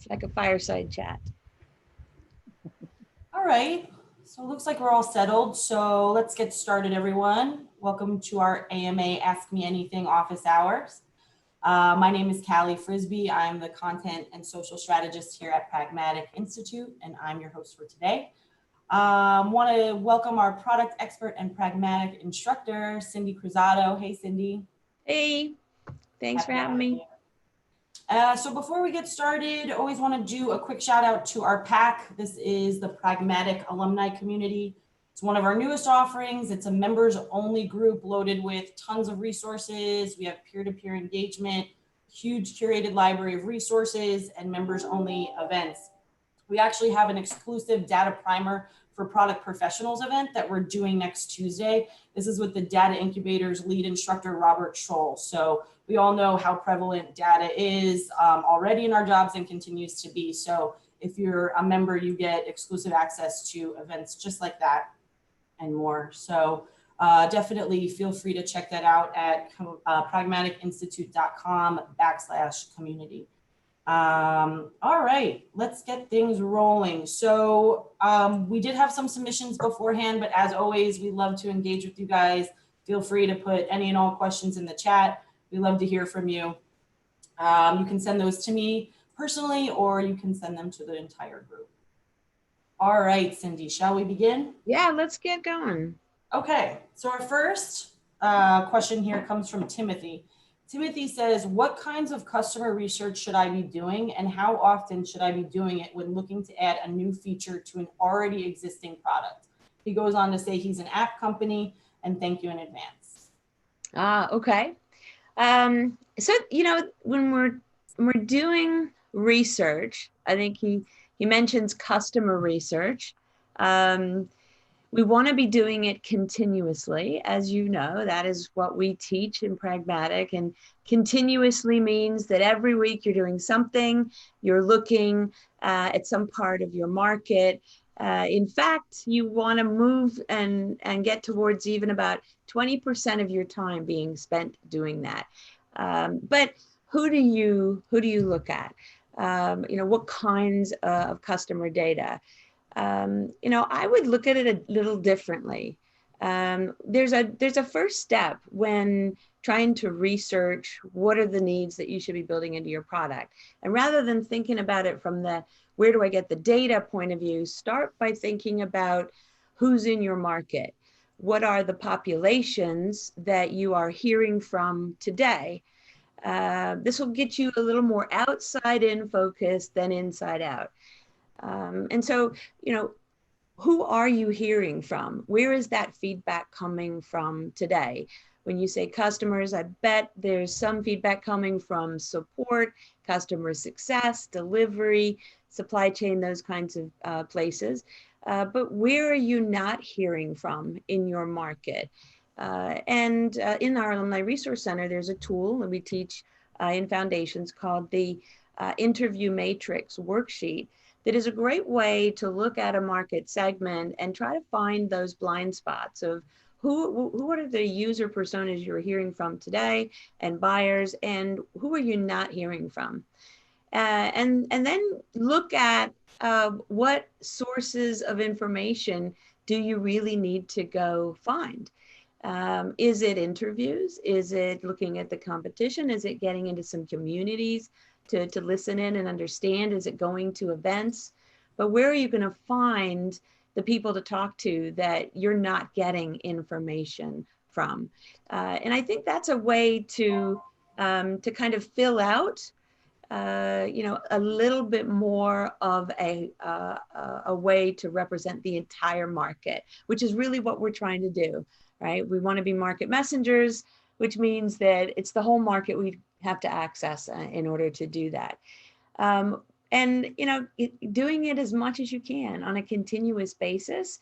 It's like a fireside chat. All right, so it looks like we're all settled. So let's get started, everyone. Welcome to our AMA Ask Me Anything office hours. My name is Callie Frisbee. I'm the content and social strategist here at Pragmatic Institute, and I'm your host for today. Want to welcome our product expert and pragmatic instructor, Cindy Cruzado. Hey, Cindy. Hey, thanks for Happy to having have me. you. So before we get started, always want to do a quick shout out to our PAC. This is the Pragmatic Alumni Community. It's one of our newest offerings. It's a members only group loaded with tons of resources. We have peer-to-peer engagement, huge curated library of resources, and members only events. We actually have an exclusive data primer for product professionals event that we're doing next Tuesday. This is with the Data Incubator's lead instructor, Robert Scholl. So we all know how prevalent data is already in our jobs and continues to be. So if you're a member, you get exclusive access to events just like that and more. So definitely feel free to check that out at pragmaticinstitute.com/community. All right, let's get things rolling. So we did have some submissions beforehand, but as always, we love to engage with you guys. Feel free to put any and all questions in the chat. We love to hear from you. You can send those to me personally, or you can send them to the entire group. All right, Cindy, shall we begin? Yeah, let's get going. Okay, so our first question here comes from Timothy. Timothy says, what kinds of customer research should I be doing, and how often should I be doing it when looking to add a new feature to an already existing product? He goes on to say he's an app company, and thank you in advance. Okay. So when we're doing research, I think he mentions customer research. We want to be doing it continuously. As you know, that is what we teach in Pragmatic. And continuously means that every week you're doing something, you're looking at some part of your market. In fact, you want to move and get towards even about 20% of your time being spent doing that. But who do you look at? What kinds of customer data? I would look at it a little differently. There's a first step when trying to research what are the needs that you should be building into your product. And rather than thinking about it from the where do I get the data point of view, start by thinking about who's in your market. What are the populations that you are hearing from today? This will get you a little more outside in focus than inside out. And so, who are you hearing from? Where is that feedback coming from today? When you say customers, I bet there's some feedback coming from support, customer success, delivery, supply chain, those kinds of places. But where are you not hearing from in your market? And in our Alumni Resource Center, there's a tool that we teach in foundations called the Interview Matrix worksheet. That is a great way to look at a market segment and try to find those blind spots of who are the user personas you're hearing from today and buyers, and who are you not hearing from? And then look at what sources of information do you really need to go find? Is it interviews? Is it looking at the competition? Is it getting into some communities to listen in and understand? Is it going to events? But where are you going to find the people to talk to that you're not getting information from? And I think that's a way to kind of fill out a little bit more of a way to represent the entire market, which is really what we're trying to do, right? We want to be market messengers, which means that it's the whole market we have to access in order to do that. And, doing it as much as you can on a continuous basis,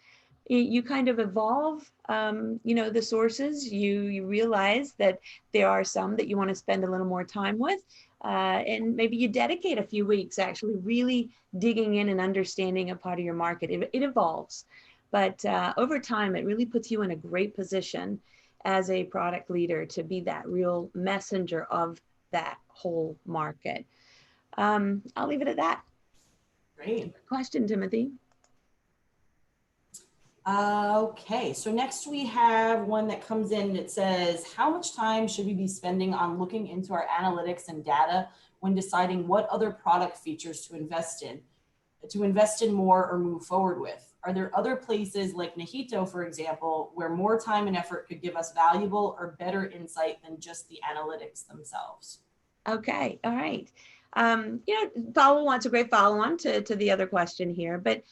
you kind of evolve, the sources. You realize that there are some that you want to spend a little more time with. And maybe you dedicate a few weeks actually really digging in and understanding a part of your market. It evolves. But over time, it really puts you in a great position as a product leader to be that real messenger of that whole market. I'll leave it at that. Great. Good question, Timothy. Okay, so next we have one that comes in that says, how much time should we be spending on looking into our analytics and data when deciding what other product features to invest in more or move forward with? Are there other places like Nahito, for example, where more time and effort could give us valuable or better insight than just the analytics themselves? Okay, all right. Follow-on's a great follow-on to the other question here, but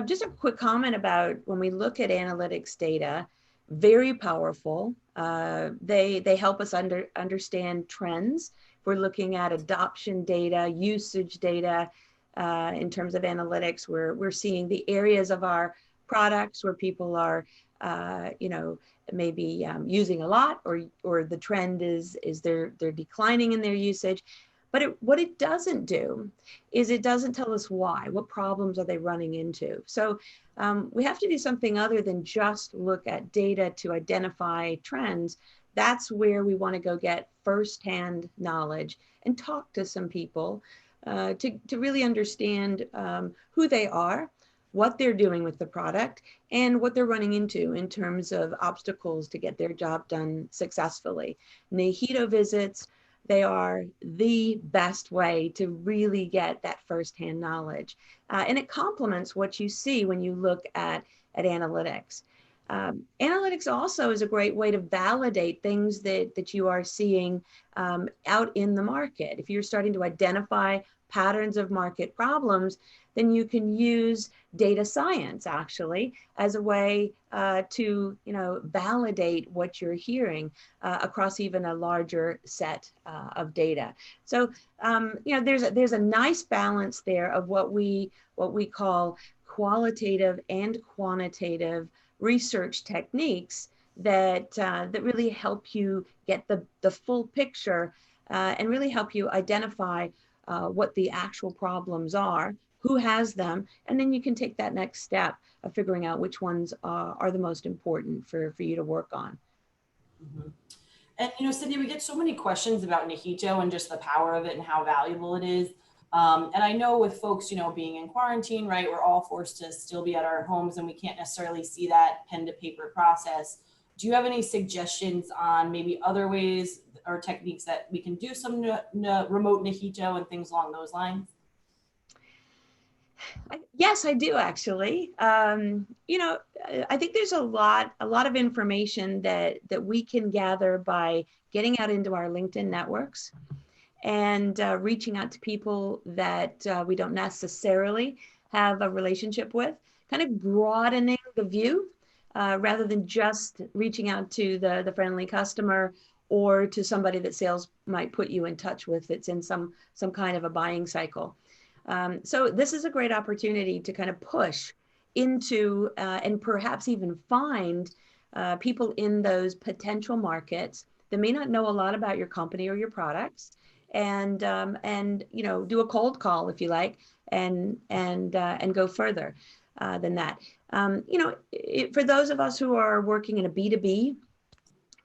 just a quick comment about when we look at analytics data, very powerful. They help us understand trends. If we're looking at adoption data, usage data, in terms of analytics, we're seeing the areas of our products where people are, maybe using a lot, or the trend is they're declining in their usage. But what it doesn't do is it doesn't tell us why. What problems are they running into? So we have to do something other than just look at data to identify trends. That's where we want to go get firsthand knowledge and talk to some people to really understand who they are, what they're doing with the product, and what they're running into in terms of obstacles to get their job done successfully. Nahito visits, they are the best way to really get that firsthand knowledge. And it complements what you see when you look at analytics. Analytics also is a great way to validate things that you are seeing out in the market. If you're starting to identify patterns of market problems, then you can use data science actually as a way to validate what you're hearing across even a larger set of data. So there's a nice balance there of what we call qualitative and quantitative research techniques that really help you get the full picture and really help you identify what the actual problems are, who has them, and then you can take that next step of figuring out which ones are the most important for you to work on. Mm-hmm. And Cindy, we get so many questions about Nahito and just the power of it and how valuable it is. And I know with folks, being in quarantine, right, we're all forced to still be at our homes and we can't necessarily see that pen to paper process. Do you have any suggestions on maybe other ways or techniques that we can do some remote Nahito and things along those lines? Yes, I do actually. I think there's a lot of information that we can gather by getting out into our LinkedIn networks and reaching out to people that we don't necessarily have a relationship with, kind of broadening the view rather than just reaching out to the friendly customer or to somebody that sales might put you in touch with that's in some kind of a buying cycle. So this is a great opportunity to kind of push into and perhaps even find people in those potential markets that may not know a lot about your company or your products, and do a cold call if you like, and go further than that. For those of us who are working in a B2B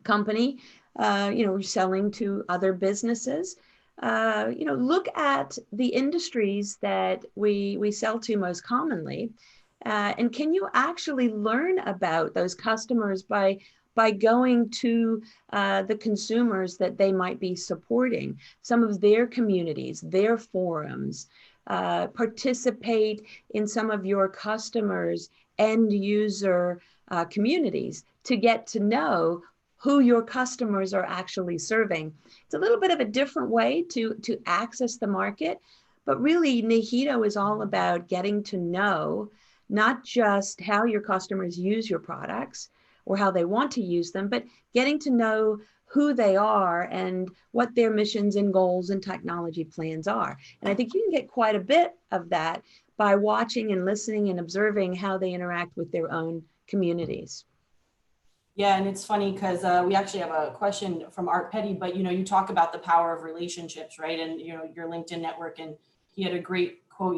company, we're selling to other businesses. Look at the industries that we sell to most commonly, and can you actually learn about those customers by going to the consumers that they might be supporting, some of their communities, their forums, participate in some of your customers' end user communities to get to know who your customers are actually serving. It's a little bit of a different way to access the market, but really Nahito is all about getting to know not just how your customers use your products or how they want to use them, but getting to know who they are and what their missions and goals and technology plans are. And I think you can get quite a bit of that by watching and listening and observing how they interact with their own communities. Yeah, and it's funny because we actually have a question from Art Petty, but you talk about the power of relationships, right? And your LinkedIn network, and he had a great quote.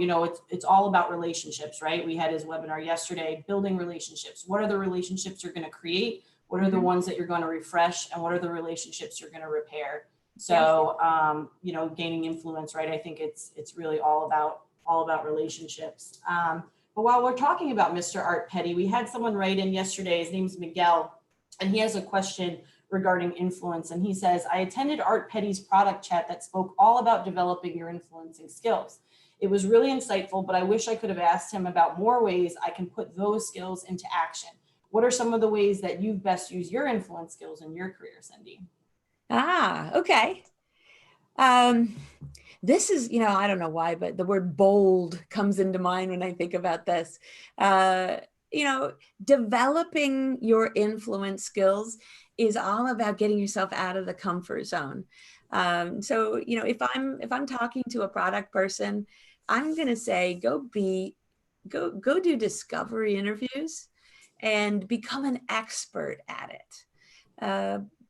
It's all about relationships, right? We had his webinar yesterday, building relationships. What are the relationships you're going to create? What are the ones that you're going to refresh? And what are the relationships you're going to repair? So, you know, gaining influence, right? I think it's really all about relationships. But while we're talking about Mr. Art Petty, we had someone write in yesterday. His name's Miguel, and he has a question regarding influence. And he says, I attended Art Petty's product chat that spoke all about developing your influencing skills. It was really insightful, but I wish I could have asked him about more ways I can put those skills into action. What are some of the ways that you best use your influence skills in your career, Cindy? Okay. Um, this is, I don't know why, but the word bold comes into mind when I think about this. Uh, Developing your influence skills is all about getting yourself out of the comfort zone. So, if I'm talking to a product person, I'm going to say, go do discovery interviews and become an expert at it.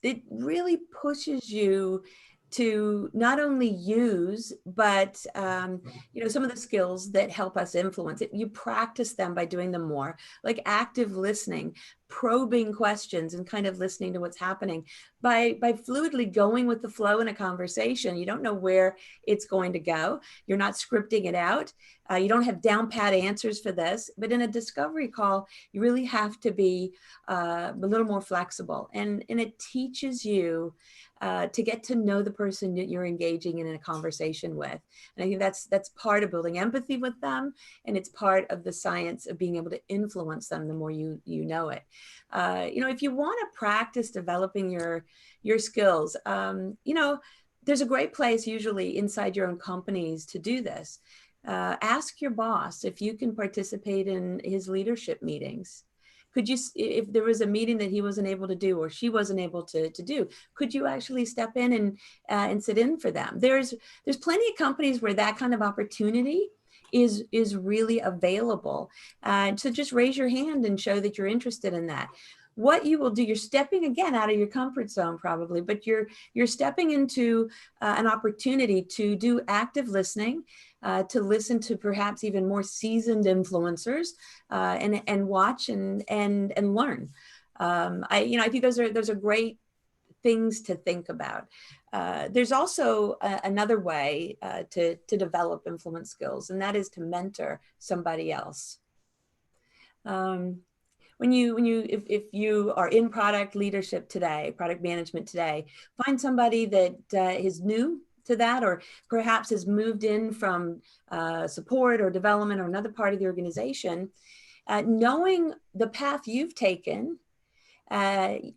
It really pushes you to not only use, but some of the skills that help us influence it. You practice them by doing them more, like active listening, probing questions, and kind of listening to what's happening. By fluidly going with the flow in a conversation, you don't know where it's going to go. You're not scripting it out. You don't have down pat answers for this. But in a discovery call, you really have to be a little more flexible, and it teaches you to get to know the person that you're engaging in a conversation with. And I think that's part of building empathy with them, and it's part of the science of being able to influence them the more you know it. If you want to practice developing your skills, there's a great place usually inside your own companies to do this. Ask your boss if you can participate in his leadership meetings. Could you, if there was a meeting that he wasn't able to do or she wasn't able to do, could you actually step in and sit in for them? There's plenty of companies where that kind of opportunity is really available. So just raise your hand and show that you're interested in that. What you will do, you're stepping again out of your comfort zone probably, but you're stepping into an opportunity to do active listening, to listen to perhaps even more seasoned influencers, and watch and learn. I think those are great things to think about. There's also another way to develop influence skills, and that is to mentor somebody else. If you are in product leadership today, product management today, find somebody that is new to that, or perhaps has moved in from support or development or another part of the organization. Knowing the path you've taken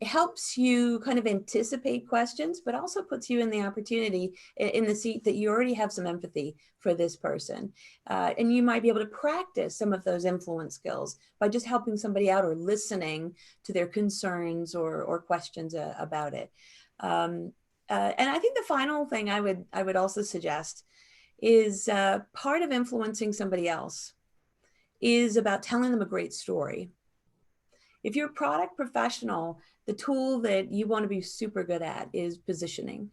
helps you kind of anticipate questions, but also puts you in the opportunity in the seat that you already have some empathy for this person. And you might be able to practice some of those influence skills by just helping somebody out or listening to their concerns or questions about it. And I think the final thing I would also suggest is part of influencing somebody else is about telling them a great story. If you're a product professional, the tool that you want to be super good at is positioning.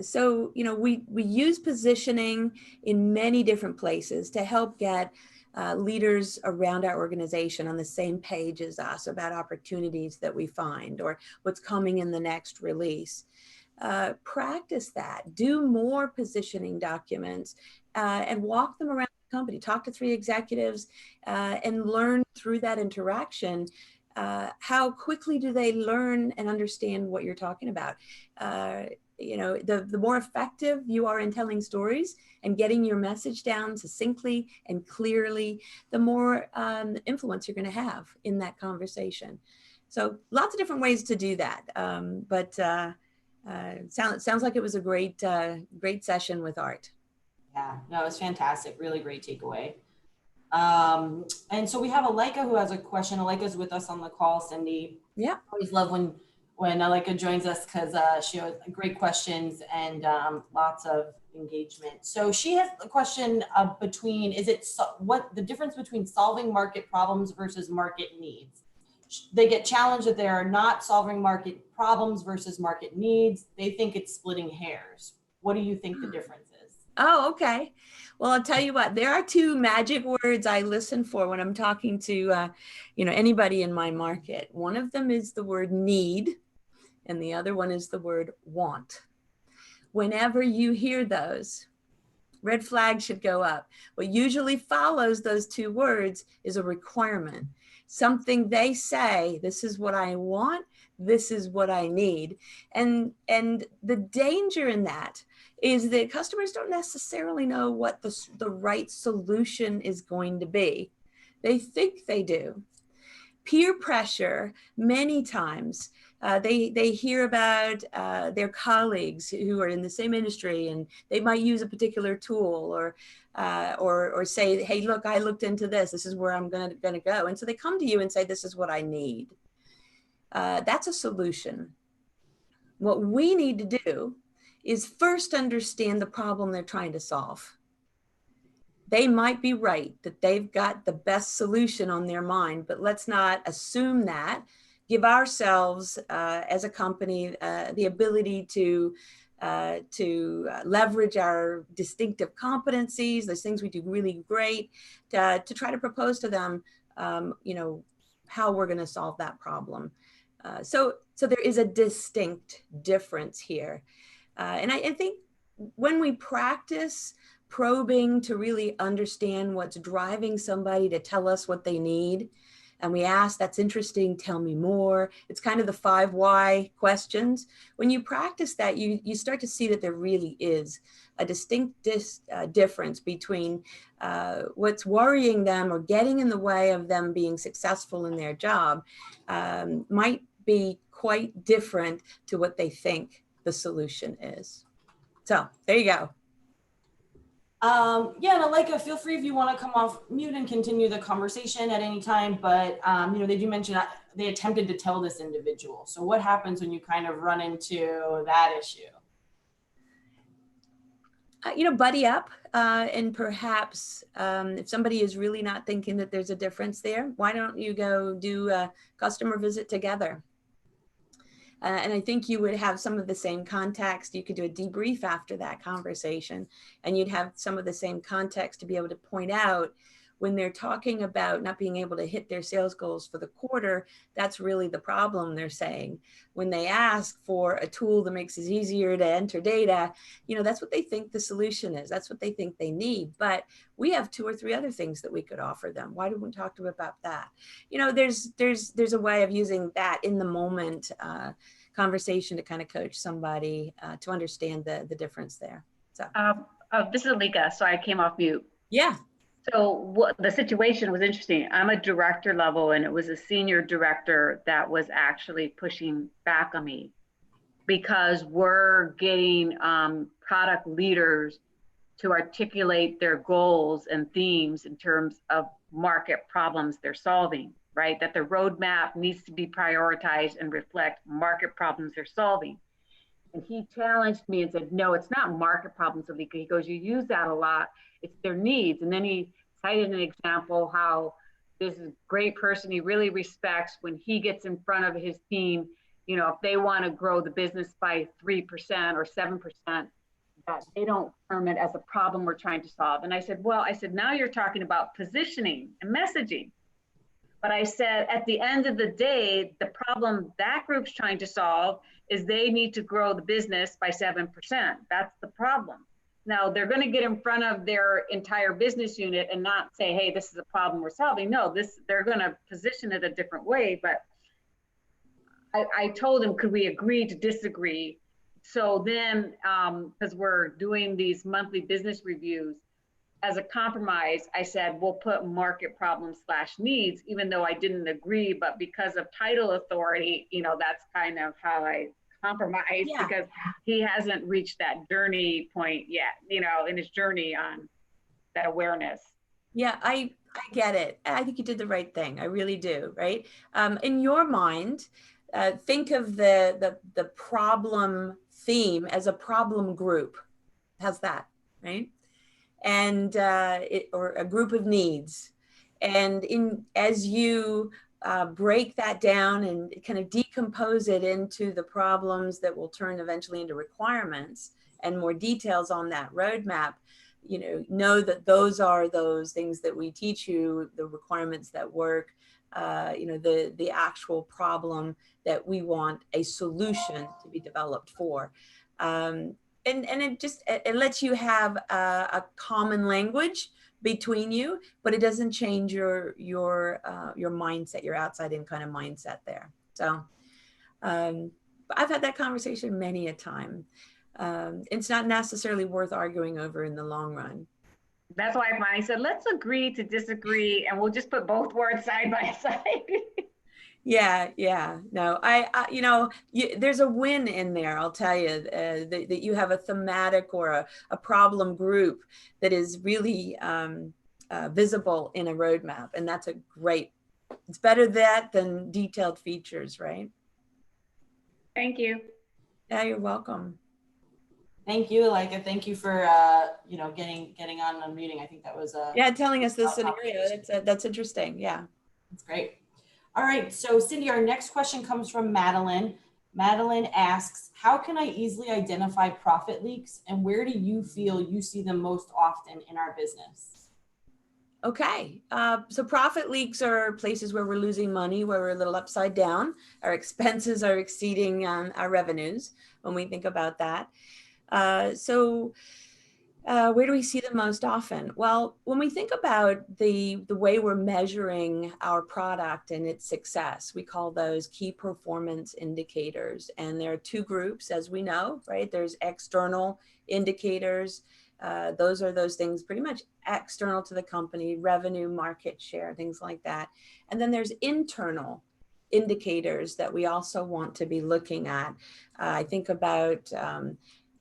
So we use positioning in many different places to help get leaders around our organization on the same page as us about opportunities that we find or what's coming in the next release. Practice that. Do more positioning documents and walk them around the company. Talk to 3 executives and learn through that interaction. How quickly do they learn and understand what you're talking about? The more effective you are in telling stories and getting your message down succinctly and clearly, the more influence you're going to have in that conversation. So lots of different ways to do that. But sounds like it was a great session with Art. Yeah, no, it's fantastic. Really great takeaway. And so we have Alika who has a question. Alika's with us on the call, Cindy. Yeah. I always love when Alika joins us because she has great questions and lots of engagement. So she has a question between, what the difference between solving market problems versus market needs? They get challenged that they are not solving market problems versus market needs. They think it's splitting hairs. What do you think the difference is? Oh, okay. Well, I'll tell you what, there are 2 magic words I listen for when I'm talking to, anybody in my market. One of them is the word need, and the other one is the word want. Whenever you hear those, red flag should go up. What usually follows those two words is a requirement. Something they say, this is what I want, this is what I need. And the danger in that is that customers don't necessarily know what the right solution is going to be. They think they do. Peer pressure, many times, they hear about their colleagues who are in the same industry, and they might use a particular tool, or say, hey, look, I looked into this. This is where I'm going to go. And so they come to you and say, this is what I need. That's a solution. What we need to do is first understand the problem they're trying to solve. They might be right that they've got the best solution on their mind, but let's not assume that. Give ourselves, as a company, the ability to leverage our distinctive competencies, those things we do really great, to try to propose to them, how we're going to solve that problem. So there is a distinct difference here. And I think when we practice probing to really understand what's driving somebody to tell us what they need, and we ask, that's interesting, tell me more. It's kind of the 5 why questions. When you practice that, you start to see that there really is a distinct difference between what's worrying them or getting in the way of them being successful in their job, might be quite different to what they think the solution is. So there you go. Yeah, and Alika, feel free if you want to come off mute and continue the conversation at any time. But they do mention that they attempted to tell this individual. So what happens when you kind of run into that issue? Buddy up, and perhaps if somebody is really not thinking that there's a difference there, why don't you go do a customer visit together? And I think you would have some of the same context. You could do a debrief after that conversation, and you'd have some of the same context to be able to point out when they're talking about not being able to hit their sales goals for the quarter, that's really the problem they're saying. When they ask for a tool that makes it easier to enter data, that's what they think the solution is. That's what they think they need. But we have 2 or 3 other things that we could offer them. Why didn't we talk to them about that? There's a way of using that in the moment conversation to kind of coach somebody to understand the difference there. So this is Alika, so I came off mute. Yeah. So the situation was interesting. I'm a director level, and it was a senior director that was actually pushing back on me because we're getting product leaders to articulate their goals and themes in terms of market problems they're solving, right? That the roadmap needs to be prioritized and reflect market problems they're solving. And he challenged me and said, no, it's not market problems, Alika. He goes, you use that a lot. It's their needs. And then he cited an example how this great person he really respects, when he gets in front of his team, if they want to grow the business by 3% or 7%, that they don't term it as a problem we're trying to solve. And I said, now you're talking about positioning and messaging. But I said, at the end of the day, the problem that group's trying to solve is they need to grow the business by 7%. That's the problem. Now, they're going to get in front of their entire business unit and not say, hey, this is a problem we're solving. No, they're going to position it a different way. But I told him, could we agree to disagree? So then, because we're doing these monthly business reviews, as a compromise, I said, we'll put market problems / needs, even though I didn't agree, but because of title authority, that's kind of how I compromise, because he hasn't reached that journey point yet, in his journey on that awareness. Yeah, I get it. I think you did the right thing. I really do, right? In your mind, think of the problem theme as a problem group. How's that, right? And or a group of needs. And as you break that down and kind of decompose it into the problems that will turn eventually into requirements and more details on that roadmap, know that those are those things that we teach you, the requirements that work, the actual problem that we want a solution to be developed for. and it lets you have a common language between you, but it doesn't change your mindset, your outside in kind of mindset there. So I've had that conversation many a time. It's not necessarily worth arguing over in the long run. That's why I finally said, let's agree to disagree, and we'll just put both words side by side. Yeah. No, there's a win in there. I'll tell you that you have a thematic or a problem group that is really visible in a roadmap, and that's a great. It's better that than detailed features, right? Thank you. Yeah, you're welcome. Thank you, Leica. Thank you for getting on a meeting. I think that was telling us this scenario. That's interesting. Yeah, that's great. All right, so Cindy, our next question comes from Madeline. Madeline asks, how can I easily identify profit leaks, and where do you feel you see them most often in our business? Okay, so profit leaks are places where we're losing money, where we're a little upside down. Our expenses are exceeding our revenues when we think about that. Where do we see them most often? Well, when we think about the way we're measuring our product and its success, we call those key performance indicators. And there are two groups, as we know, right? There's external indicators. Those are those things pretty much external to the company, revenue, market share, things like that. And then there's internal indicators that we also want to be looking at. I think about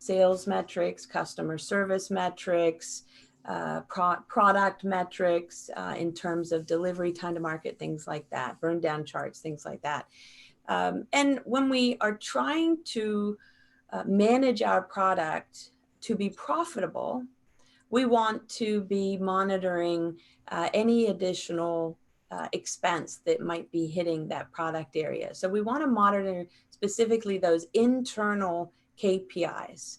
sales metrics, customer service metrics, product metrics in terms of delivery, time to market, things like that, burn down charts, things like that. And when we are trying to manage our product to be profitable, we want to be monitoring any additional expense that might be hitting that product area. So we want to monitor specifically those internal KPIs.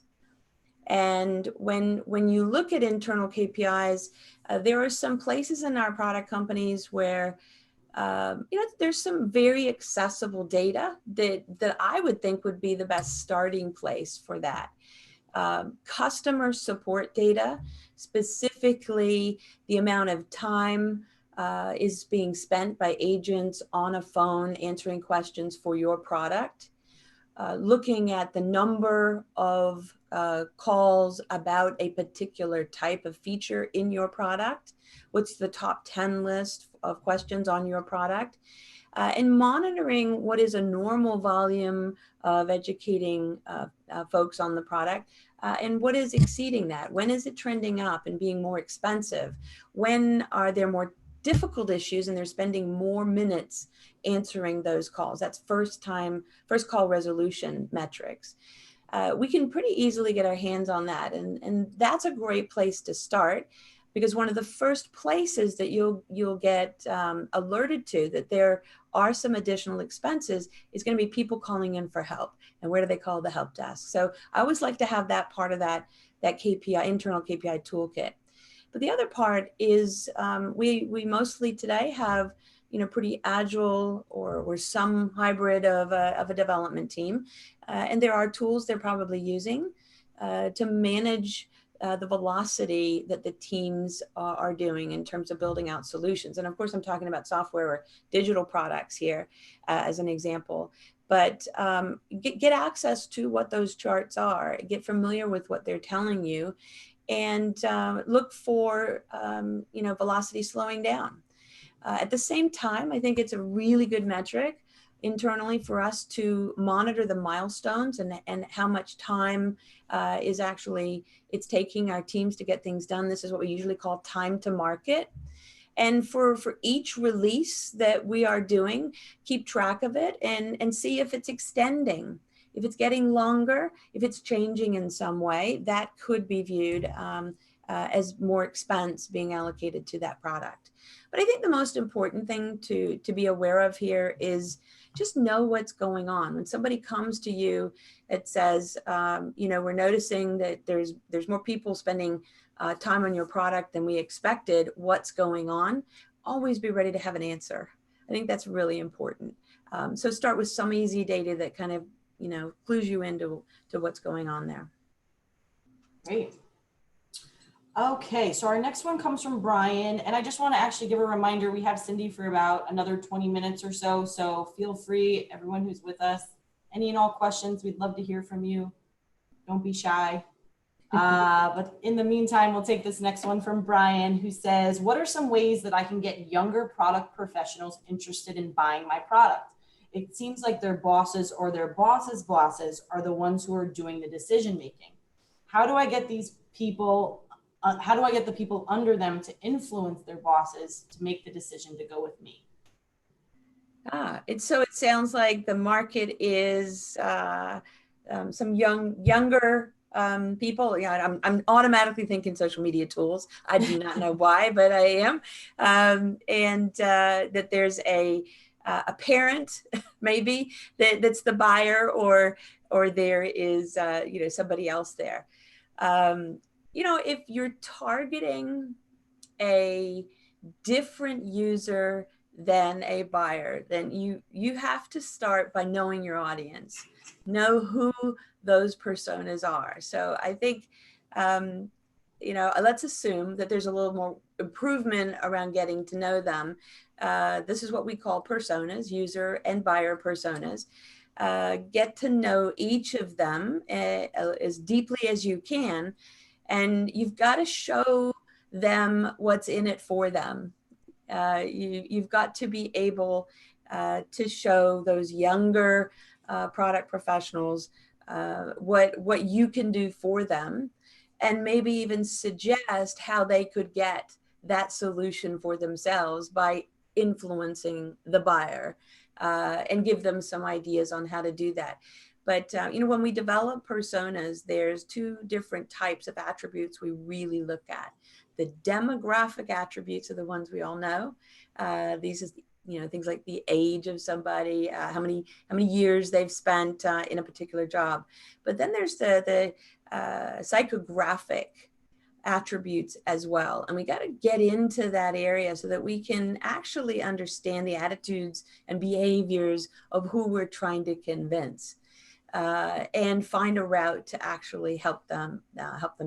And when you look at internal KPIs, there are some places in our product companies where there's some very accessible data that I would think would be the best starting place for that. Customer support data, specifically the amount of time is being spent by agents on a phone answering questions for your product. Looking at the number of calls about a particular type of feature in your product, what's the top 10 list of questions on your product, and monitoring what is a normal volume of educating folks on the product, and what is exceeding that. When is it trending up and being more expensive? When are there more difficult issues and they're spending more minutes answering those calls? That's first call resolution metrics. We can pretty easily get our hands on that. And that's a great place to start, because one of the first places that you'll get alerted to that there are some additional expenses is going to be people calling in for help. And where do they call? The help desk. So I always like to have that part of that KPI, internal KPI toolkit. But the other part is we mostly today have pretty agile or some hybrid of a development team, and there are tools they're probably using to manage the velocity that the teams are doing in terms of building out solutions. And of course, I'm talking about software or digital products here as an example. But get access to what those charts are, get familiar with what they're telling you, and look for velocity slowing down. At the same time, I think it's a really good metric internally for us to monitor the milestones and how much time is actually it's taking our teams to get things done. This is what we usually call time to market. And for each release that we are doing, keep track of it and see if it's extending. If it's getting longer, if it's changing in some way, that could be viewed as more expense being allocated to that product. But I think the most important thing to be aware of here is just know what's going on. When somebody comes to you that says, we're noticing that there's more people spending time on your product than we expected, what's going on? Always be ready to have an answer. I think that's really important. So start with some easy data that kind of clues you into what's going on there. Great. Okay, so our next one comes from Brian, and I just want to actually give a reminder, we have Cindy for about another 20 minutes or so, so feel free, everyone who's with us, any and all questions, we'd love to hear from you. Don't be shy. But in the meantime, we'll take this next one from Brian, who says, what are some ways that I can get younger product professionals interested in buying my product? It seems like their bosses or their bosses' bosses are the ones who are doing the decision making. How do I get these people, how do I get the people under them to influence their bosses to make the decision to go with me? So it sounds like the market is some younger people. Yeah, I'm automatically thinking social media tools. I do not know why, but I am. And that there's a parent maybe that's the buyer, or there is somebody else there. If you're targeting a different user than a buyer, then you have to start by knowing your audience, know who those personas are. So I think, let's assume that there's a little more improvement around getting to know them. This is what we call personas, user and buyer personas. Get to know each of them as deeply as you can, and you've got to show them what's in it for them. You've got to be able to show those younger product professionals what you can do for them, and maybe even suggest how they could get that solution for themselves by influencing the buyer, and give them some ideas on how to do that. But when we develop personas, there's two different types of attributes we really look at. The demographic attributes are the ones we all know. These is things like the age of somebody, how many years they've spent in a particular job. But then there's the psychographic attributes as well, and we got to get into that area so that we can actually understand the attitudes and behaviors of who we're trying to convince. And find a route to actually help them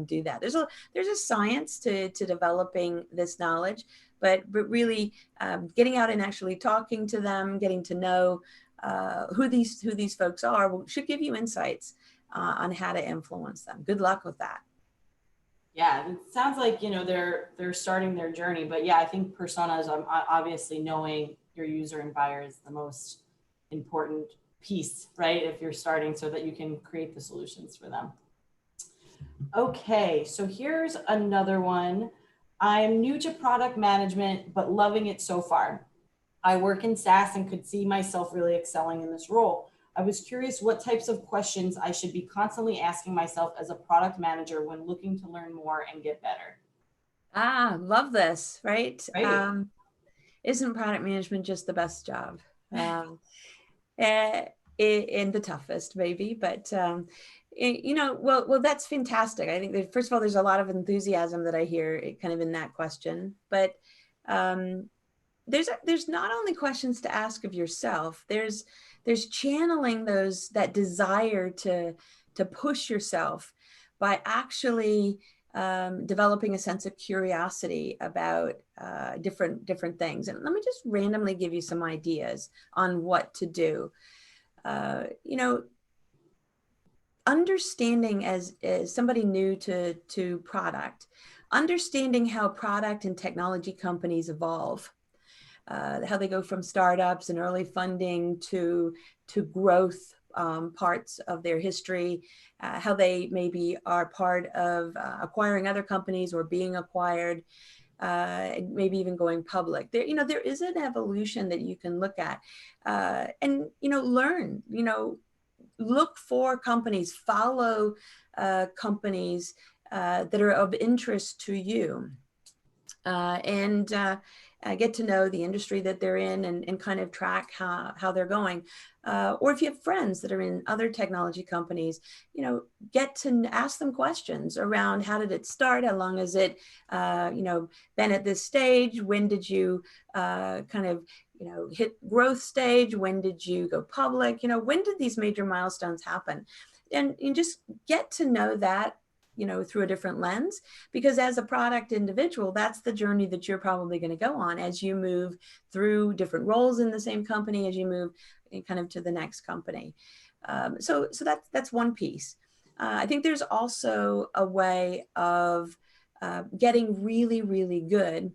do that. There's a science to developing this knowledge, but really getting out and actually talking to them, getting to know who these folks are, should give you insights on how to influence them. Good luck with that. Yeah, it sounds like they're starting their journey, but yeah, I think personas, obviously knowing your user and buyer is the most important piece, right? If you're starting, so that you can create the solutions for them. Okay, so here's another one. I'm new to product management, but loving it so far. I work in SaaS and could see myself really excelling in this role. I was curious what types of questions I should be constantly asking myself as a product manager when looking to learn more and get better. Love this, right? Right. Isn't product management just the best job? In the toughest, maybe, but well, that's fantastic. I think that, first of all, there's a lot of enthusiasm that I hear kind of in that question, but there's not only questions to ask of yourself. There's channeling that desire to push yourself by actually developing a sense of curiosity about different things. And let me just randomly give you some ideas on what to do. Understanding as somebody new to product, understanding how product and technology companies evolve, how they go from startups and early funding to growth parts of their history, how they maybe are part of acquiring other companies or being acquired, maybe even going public. There is an evolution that you can look at, and learn. Look for companies, follow companies that are of interest to you, and get to know the industry that they're in, and kind of track how they're going. Or if you have friends that are in other technology companies, get to ask them questions around how did it start? How long has it, been at this stage? When did you kind of, hit growth stage? When did you go public? When did these major milestones happen? And you just get to know that through a different lens, because as a product individual, that's the journey that you're probably going to go on as you move through different roles in the same company, as you move kind of to the next company. So that's one piece. I think there's also a way of getting really, really good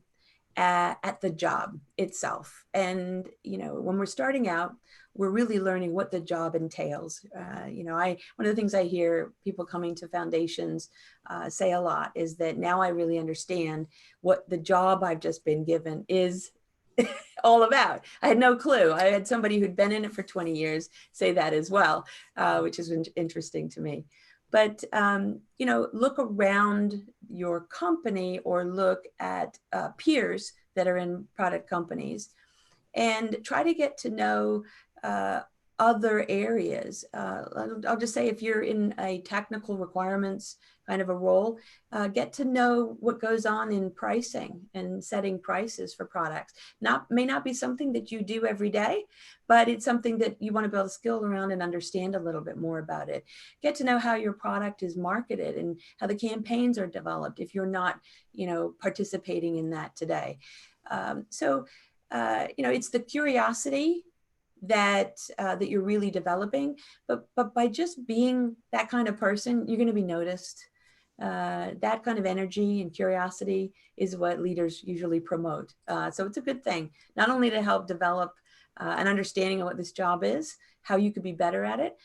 at the job itself. And, when we're starting out, we're really learning what the job entails. One of the things I hear people coming to foundations say a lot is that now I really understand what the job I've just been given is all about. I had no clue. I had somebody who'd been in it for 20 years say that as well, which is interesting to me. But, look around your company or look at peers that are in product companies and try to get to know other areas. I'll just say if you're in a technical requirements kind of a role, get to know what goes on in pricing and setting prices for products. May not be something that you do every day, but it's something that you want to build a skill around and understand a little bit more about it. Get to know how your product is marketed and how the campaigns are developed if you're not, participating in that today. It's the curiosity that you're really developing, but by just being that kind of person, you're going to be noticed. That kind of energy and curiosity is what leaders usually promote. So it's a good thing, not only to help develop an understanding of what this job is, how you could be better at it,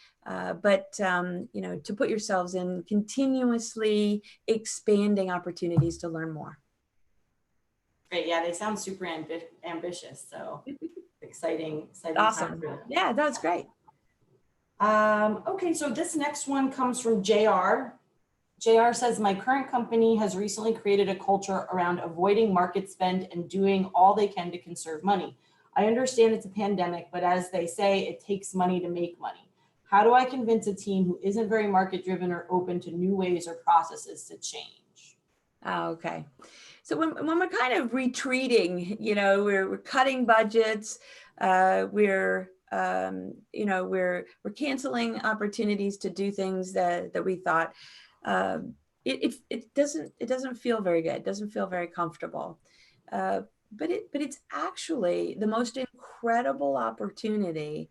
but to put yourselves in continuously expanding opportunities to learn more. Great. Yeah, they sound super ambitious. So exciting. Awesome. Yeah, that's great. Okay, so this next one comes from JR. JR says, my current company has recently created a culture around avoiding market spend and doing all they can to conserve money. I understand it's a pandemic, but as they say, it takes money to make money. How do I convince a team who isn't very market driven or open to new ways or processes to change? Okay. So when we're kind of retreating, we're cutting budgets, we're canceling opportunities to do things that we thought. It doesn't feel very good. It doesn't feel very comfortable. But it's actually the most incredible opportunity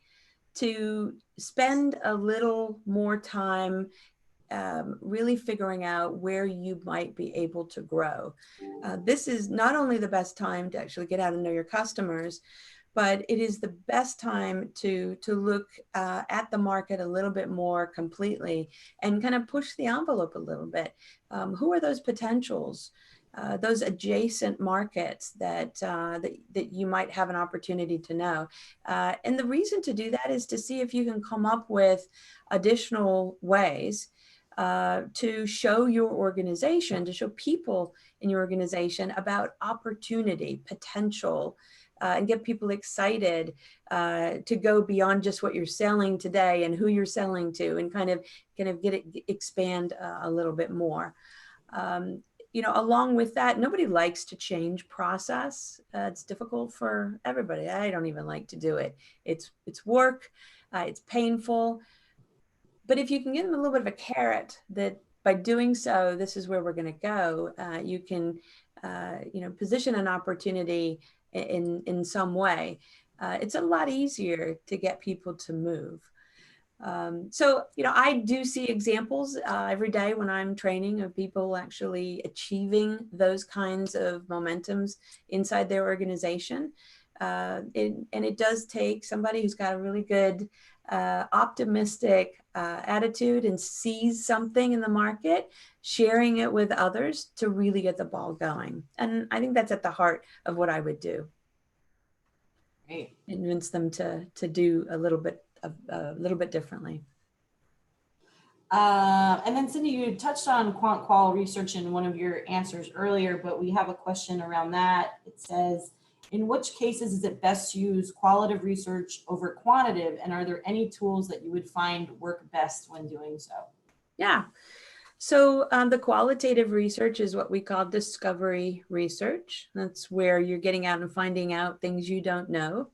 to spend a little more time really figuring out where you might be able to grow. This is not only the best time to actually get out and know your customers, but it is the best time to look at the market a little bit more completely and kind of push the envelope a little bit. Who are those potentials? Those adjacent markets that you might have an opportunity to know. And the reason to do that is to see if you can come up with additional ways to show your organization, to show people in your organization about opportunity, potential, and get people excited to go beyond just what you're selling today and who you're selling to, and kind of expand a little bit more. Along with that, nobody likes to change process. It's difficult for everybody. I don't even like to do it. It's work. It's painful. But if you can give them a little bit of a carrot that by doing so, this is where we're going to go, you can, position an opportunity in some way. It's a lot easier to get people to move. I do see examples every day when I'm training of people actually achieving those kinds of momentums inside their organization. And it does take somebody who's got a really good optimistic attitude and sees something in the market, sharing it with others to really get the ball going. And I think that's at the heart of what I would do. Great. Convince them to do a little bit differently. And then Cindy, you touched on qual research in one of your answers earlier, but we have a question around that. It says, in which cases is it best to use qualitative research over quantitative? And are there any tools that you would find work best when doing so? Yeah. So the qualitative research is what we call discovery research. That's where you're getting out and finding out things you don't know.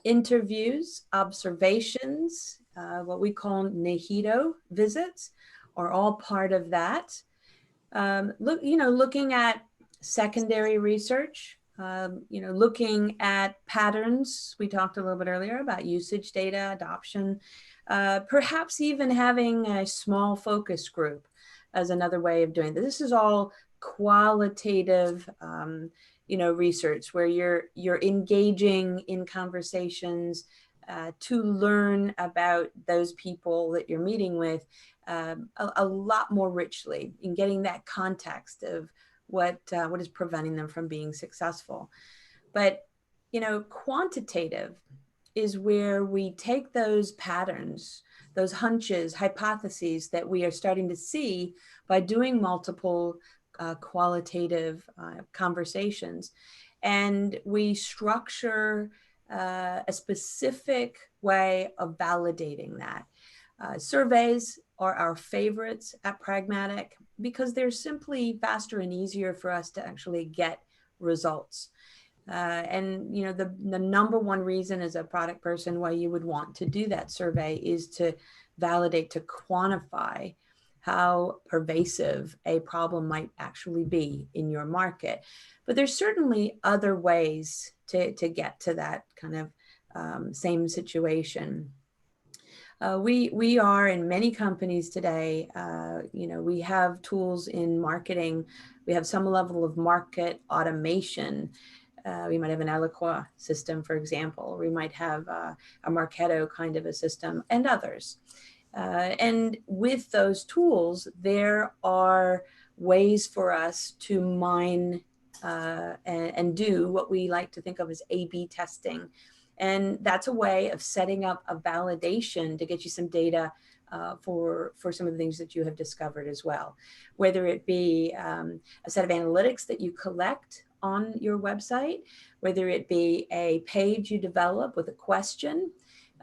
Interviews, observations, what we call NAHITO visits, are all part of that. Looking at secondary research, looking at patterns. We talked a little bit earlier about usage data, adoption, perhaps even having a small focus group as another way of doing this. This is all qualitative, research where you're engaging in conversations to learn about those people that you're meeting with a lot more richly, in getting that context of what is preventing them from being successful. But quantitative is where we take those patterns, those hunches, hypotheses that we are starting to see by doing multiple qualitative conversations, and we structure a specific way of validating that. Surveys are our favorites at Pragmatic because they're simply faster and easier for us to actually get results. The number one reason as a product person why you would want to do that survey is to validate, to quantify how pervasive a problem might actually be in your market. But there's certainly other ways to get to that kind of same situation. We are in many companies today, we have tools in marketing. We have some level of market automation. We might have an Eloqua system, for example. We might have a Marketo kind of a system, and others. And with those tools, there are ways for us to mine and do what we like to think of as A/B testing. And that's a way of setting up a validation to get you some data for some of the things that you have discovered as well. Whether it be a set of analytics that you collect on your website, whether it be a page you develop with a question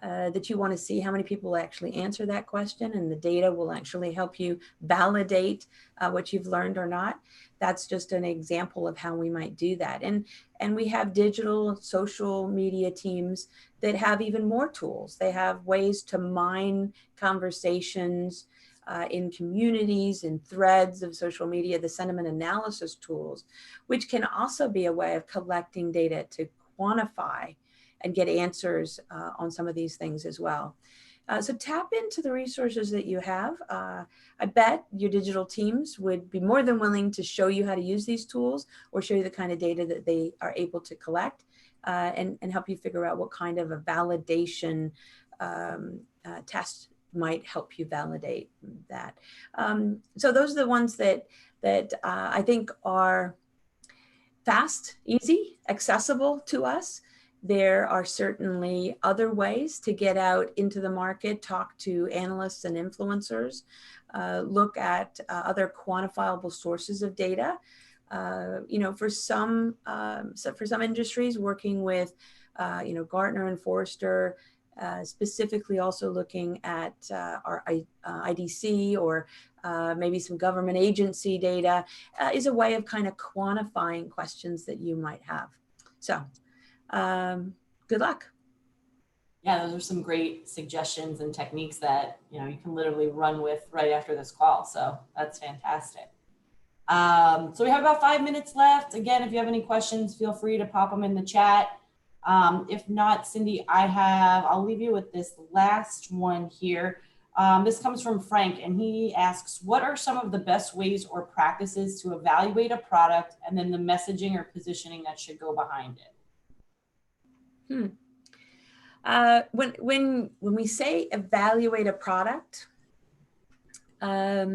that you want to see how many people actually answer that question, and the data will actually help you validate what you've learned or not. That's just an example of how we might do that. And we have digital social media teams that have even more tools. They have ways to mine conversations in communities, in threads of social media, the sentiment analysis tools, which can also be a way of collecting data to quantify and get answers on some of these things as well. So tap into the resources that you have. I bet your digital teams would be more than willing to show you how to use these tools, or show you the kind of data that they are able to collect and help you figure out what kind of a validation test might help you validate that. So those are the ones that I think are fast, easy, accessible to us. There are certainly other ways to get out into the market, talk to analysts and influencers, look at other quantifiable sources of data. For some industries, working with, Gartner and Forrester, specifically also looking at our IDC or maybe some government agency data is a way of kind of quantifying questions that you might have. So good luck. Yeah, those are some great suggestions and techniques that you can literally run with right after this call. So that's fantastic. So we have about 5 minutes left. Again, if you have any questions, feel free to pop them in the chat. If not, Cindy, I'll leave you with this last one here. This comes from Frank, and he asks, what are some of the best ways or practices to evaluate a product, and then the messaging or positioning that should go behind it? When we say evaluate a product, let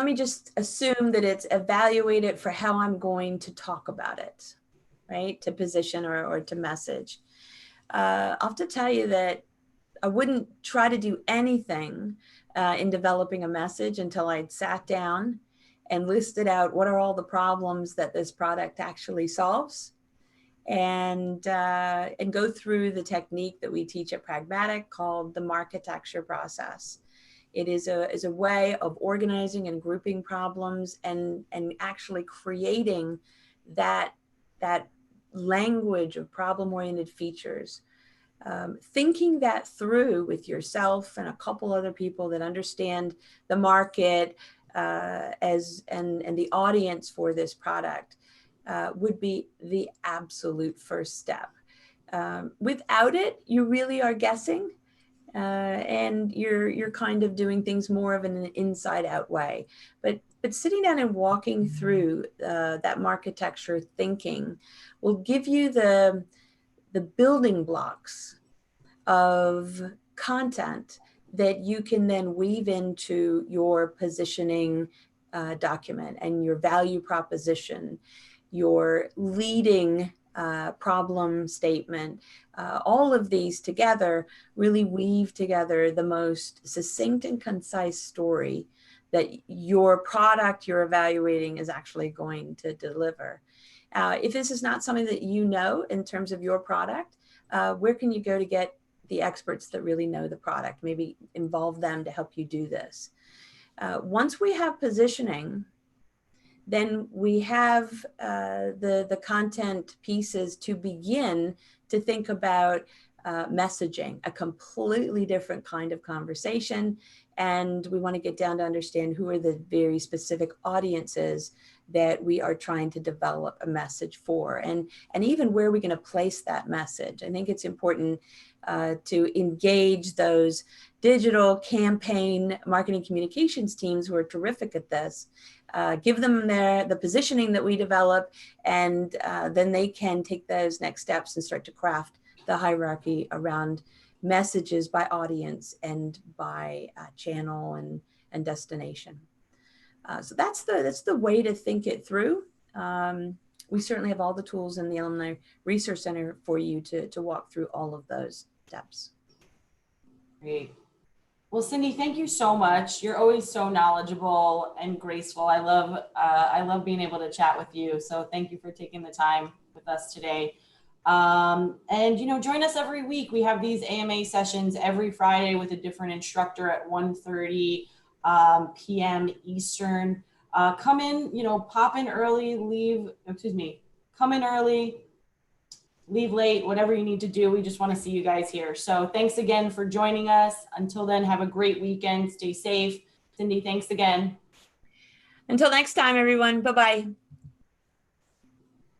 me just assume that it's evaluate it for how I'm going to talk about it, right? To position or to message. I'll have to tell you that I wouldn't try to do anything in developing a message until I'd sat down and listed out what are all the problems that this product actually solves, and go through the technique that we teach at Pragmatic called the marketecture process. It is a way of organizing and grouping problems and actually creating that language of problem-oriented features thinking that through with yourself and a couple other people that understand the market and the audience for this product would be the absolute first step. Without it, you really are guessing, and you're kind of doing things more of an inside out way. But sitting down and walking through that marketecture thinking will give you the building blocks of content that you can then weave into your positioning document and your value proposition, your leading problem statement. All of these together really weave together the most succinct and concise story that your product you're evaluating is actually going to deliver. If this is not something that you know in terms of your product, where can you go to get the experts that really know the product? Maybe involve them to help you do this. Once we have positioning, then we have the content pieces to begin to think about messaging, a completely different kind of conversation. And we want to get down to understand who are the very specific audiences that we are trying to develop a message for, and even where are we going to place that message. I think it's important to engage those digital campaign marketing communications teams who are terrific at this. Give them the positioning that we develop, and then they can take those next steps and start to craft the hierarchy around messages by audience and by channel and destination. So that's the way to think it through. We certainly have all the tools in the Alumni Research Center for you to walk through all of those steps. Great. Well, Cindy, thank you so much. You're always so knowledgeable and graceful. I love being able to chat with you. So thank you for taking the time with us today. And join us every week. We have these AMA sessions every Friday with a different instructor at 1:30 p.m. Eastern. Come in, pop in early, come in early, leave late, whatever you need to do. We just want to see you guys here. So thanks again for joining us. Until then, have a great weekend. Stay safe. Cindy, thanks again. Until next time, everyone. Bye-bye.